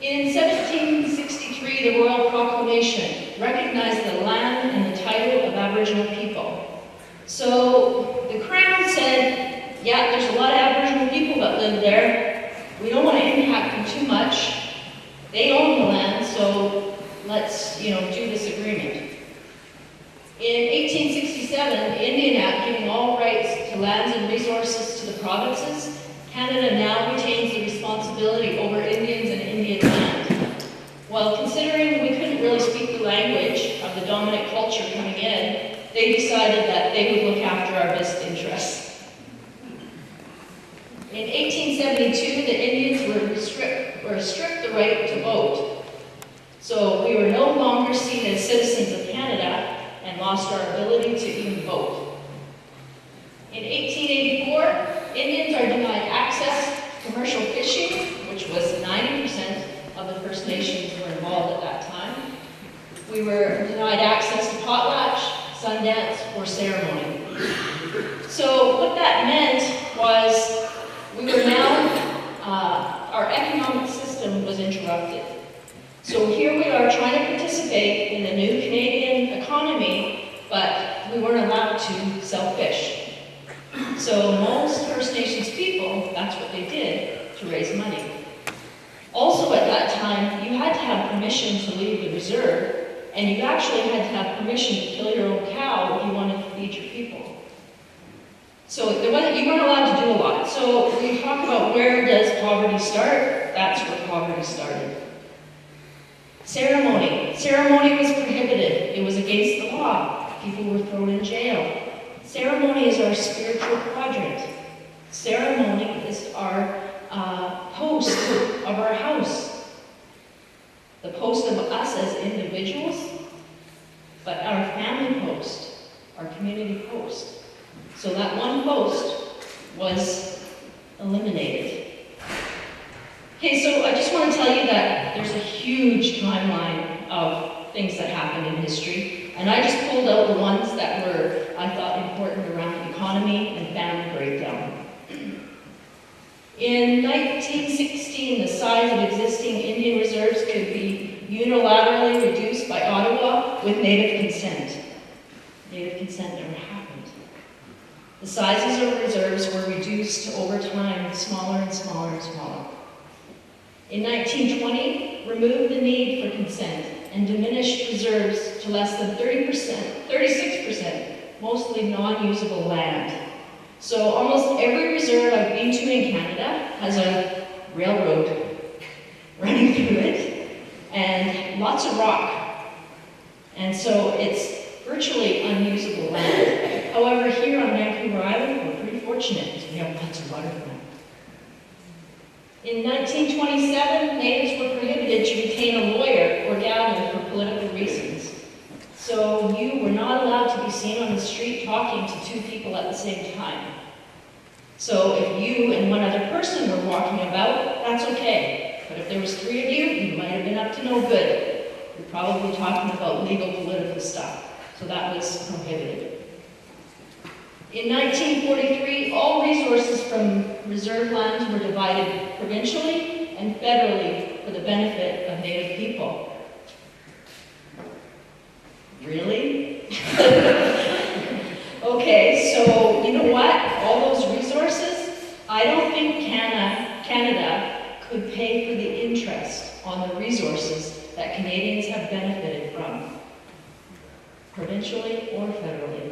In 1763, the Royal Proclamation recognized the land and the title of Aboriginal people. So the Crown said, yeah, there's a lot of Aboriginal people that live there. We don't want to impact them too much. They own the land, so let's, do this agreement. In 1867, the Indian Act giving all rights to lands and resources to the provinces, Canada now retains the responsibility over Indians and Indian land. Well, considering we couldn't really speak the language of the dominant culture coming in, they decided that they would look after our best interests. In 1872, the Indians were stripped the right to vote. So we were no longer seen as citizens of Canada and lost our ability to even vote. In 1884, Indians are denied access to commercial fishing, which was 90% of the First Nations were involved at that time. We were denied access to potlatch, Sundance, or ceremony. So what that meant was we were now, our economic system was interrupted. So here we are trying to participate in the new Canadian economy, but we weren't allowed to sell fish. So most First Nations people, that's what they did to raise money. Also at that time, you had to have permission to leave the reserve, and you actually had to have permission to kill your own cow if you wanted to feed your people. So you weren't allowed to do a lot. So when you talk about where does poverty start, that's where poverty started. Ceremony. Ceremony was prohibited. It was against the law. People were thrown in jail. Ceremony is our spiritual quadrant. Ceremony is our post of our house. The post of us as individuals, but our family post, our community post. So that one post was eliminated. Okay, so I just want to tell you that there's a huge timeline of things that happened in history, and I just pulled out the ones that were, I thought, important around the economy and family breakdown. In 1916, the size of existing Indian reserves could be unilaterally reduced by Ottawa with Native consent. Native consent never happened. The sizes of reserves were reduced over time, smaller and smaller and smaller. In 1920, removed the need for consent and diminished reserves to less than 36%, mostly non-usable land. So almost every reserve I've been to in Canada has a railroad running through it and lots of rock. And so it's virtually unusable land. However, here on Vancouver Island, we're pretty fortunate. We have lots of waterfront. In 1927, Natives were prohibited to retain a lawyer or gather for political reasons. So you were not allowed to be seen on the street talking to two people at the same time. So if you and one other person were walking about, that's okay. But if there was three of you, you might have been up to no good. You're probably talking about legal political stuff. So that was prohibited. In 1943, all resources from reserve lands were divided provincially and federally for the benefit of Native people. Really? Okay, so you know what? All those resources, I don't think Canada could pay for the interest on the resources that Canadians have benefited from, provincially or federally.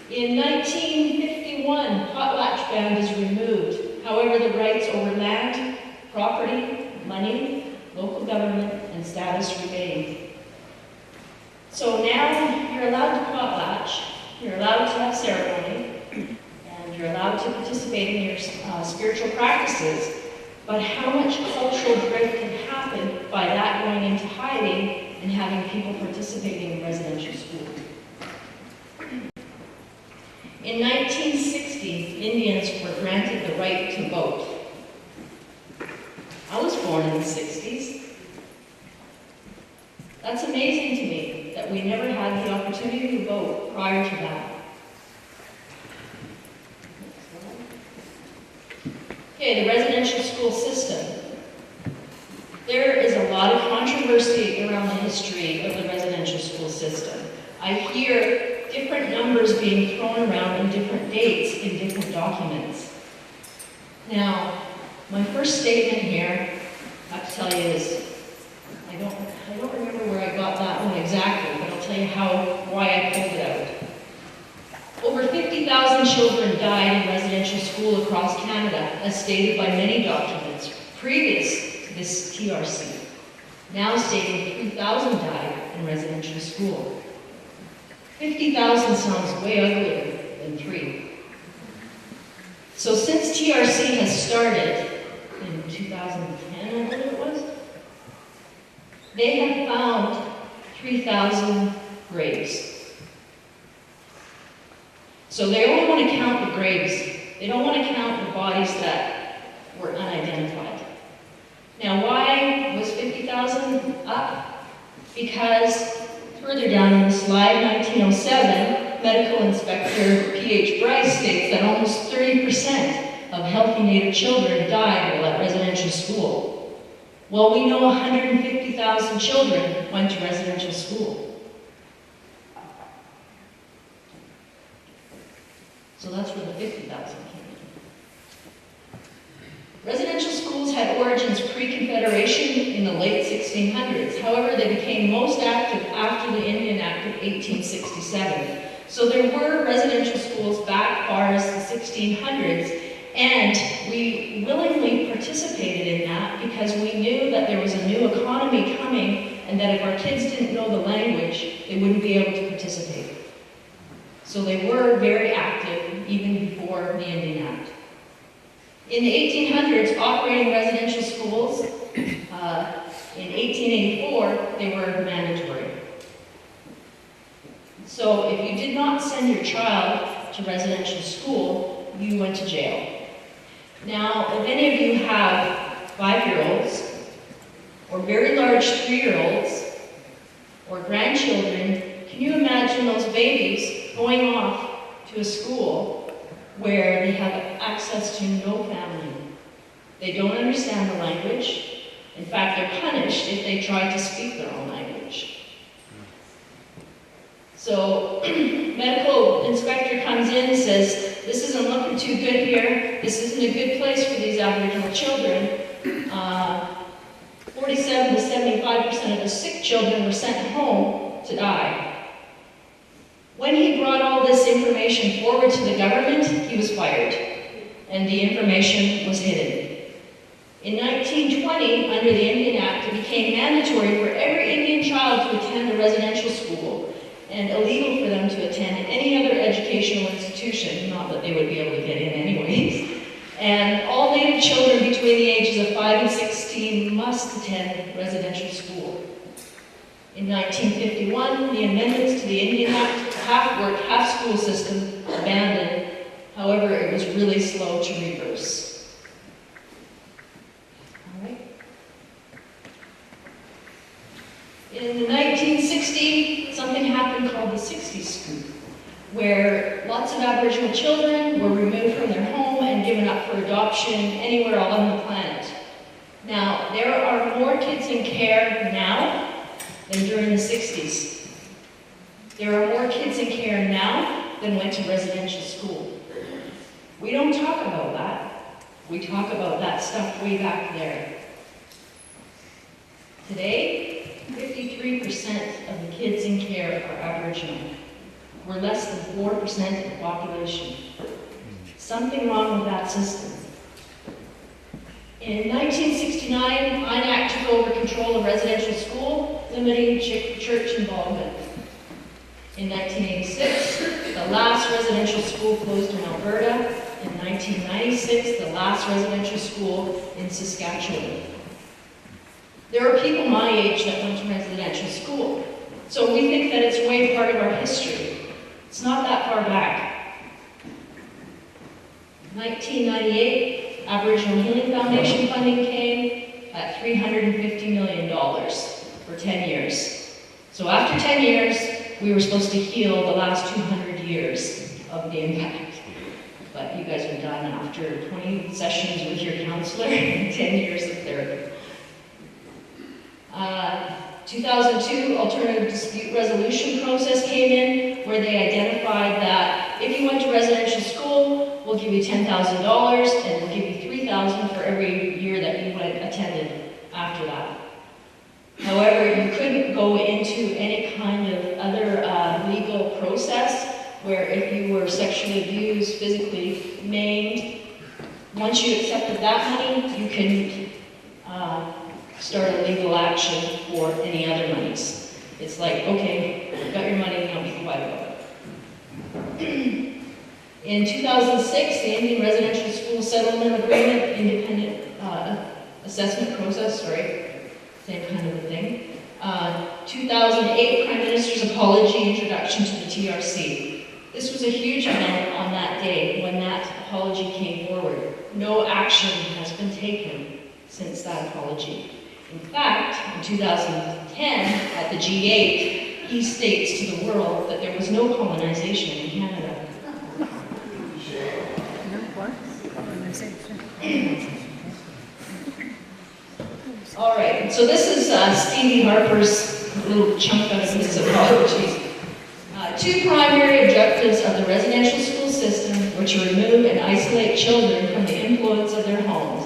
In 1951, potlatch ban is removed. However, the rights over land, property, money, local government, and status remain. So now you're allowed to potlatch, you're allowed to have ceremony, and you're allowed to participate in your spiritual practices, but how much cultural drift can happen by that going into hiding and having people participating in residential school? In 1960, Indians were granted the right to vote. I was born in the 60s. That's amazing to me that we never had the opportunity to vote prior to that. Okay, the residential school system. There is a lot of controversy around the history of the residential school system. I hear different numbers being thrown around and different dates in different documents. Now, my first statement here, I have to tell you, is I don't remember where I got that one exactly, but I'll tell you why I pulled it out. Over 50,000 children died in residential school across Canada, as stated by many documents previous to this TRC. Now stating 3,000 died in residential school. 50,000 sounds way uglier than 3. So since TRC has started in 2010, I believe it was, they have found 3,000 graves. So they only want to count the graves. They don't want to count the bodies that were unidentified. Now, why was 50,000 up? Because further down in the slide, 1907, Medical Inspector P.H. Bryce states that almost 30% of healthy Native children died while at residential school. Well, we know 150,000 children went to residential school. So that's where the 50,000 came in. Residential schools had origins pre-Confederation in the late 1600s. However, they became most active after the Indian Act of 1867. So there were residential schools back far as the 1600s, and we willingly participated in that because we knew that there was a new economy coming and that if our kids didn't know the language, they wouldn't be able to participate. So they were very active even before the Indian Act. In the 1800s, operating residential schools, in 1884, they were mandatory. So if you did not send your child to residential school, you went to jail. Now, if any of you have 5-year-olds, or very large 3-year-olds, or grandchildren, can you imagine those babies going off to a school where they have access to no family? They don't understand the language. In fact, they're punished if they try to speak their own language. So, medical inspector comes in and says, this isn't looking too good here. This isn't a good place for these Aboriginal children. 47 to 75% of the sick children were sent home to die. When he brought all this information forward to the government, he was fired, and the information was hidden. In 1920, under the Indian Act, it became mandatory for every Indian child to attend a residential school, and illegal for them to attend any other educational institution, not that they would be able to get in anyways. And all Native children between the ages of 5 and 16 must attend residential school. In 1951, the amendments to the Indian Act half-work, half-school system abandoned. However, it was really slow to reverse. All right. In 1960, something happened called the 60s scoop, where lots of Aboriginal children were removed from their home and given up for adoption anywhere on the planet. Now, there are more kids in care now than during the 60s. There are more kids in care now than went to residential school. We don't talk about that. We talk about that stuff way back there. Today, 53% of the kids in care are Aboriginal. We're less than 4% of the population. Something wrong with that system. In 1969, INAC took over control of residential school, limiting church involvement. In 1986, the last residential school closed in Alberta. In 1996, the last residential school in Saskatchewan. There are people my age that went to residential school, so we think that it's way part of our history. It's not that far back. 1998, Aboriginal Healing Foundation funding came at $350 million for 10 years. So after 10 years, we were supposed to heal the last 200 years of the impact. But you guys are done after 20 sessions with your counselor and 10 years of therapy. 2002, alternative dispute resolution process came in, where they identified that if you went to residential school, we'll give you $10,000 and we'll give you $3,000 for every year that you attended after that. However, you couldn't go into any kind of other legal process where if you were sexually abused, physically maimed, once you accepted that money, you can start a legal action for any other monies. It's like, okay, you got your money, now be quiet about it. In 2006, the Indian Residential School Settlement Agreement, independent assessment process, same kind of a thing. 2008, Prime Minister's apology introduction to the TRC. This was a huge event on that day when that apology came forward. No action has been taken since that apology. In fact, in 2010, at the G8, he states to the world that there was no colonization in Canada. All right, so this is Stevie Harper's little chunk out of his apologies. Two primary objectives of the residential school system were to remove and isolate children from the influence of their homes,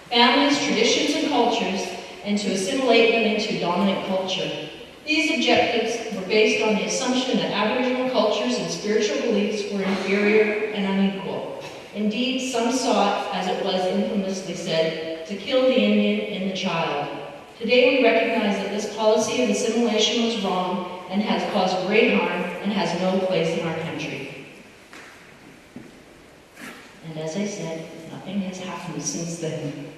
families, traditions, and cultures, and to assimilate them into dominant culture. These objectives were based on the assumption that Aboriginal cultures and spiritual beliefs were inferior and unequal. Indeed, some sought, as it was infamously said, to kill the Indian in the child. Today we recognize that this policy of assimilation was wrong and has caused great harm and has no place in our country. And as I said, nothing has happened since then.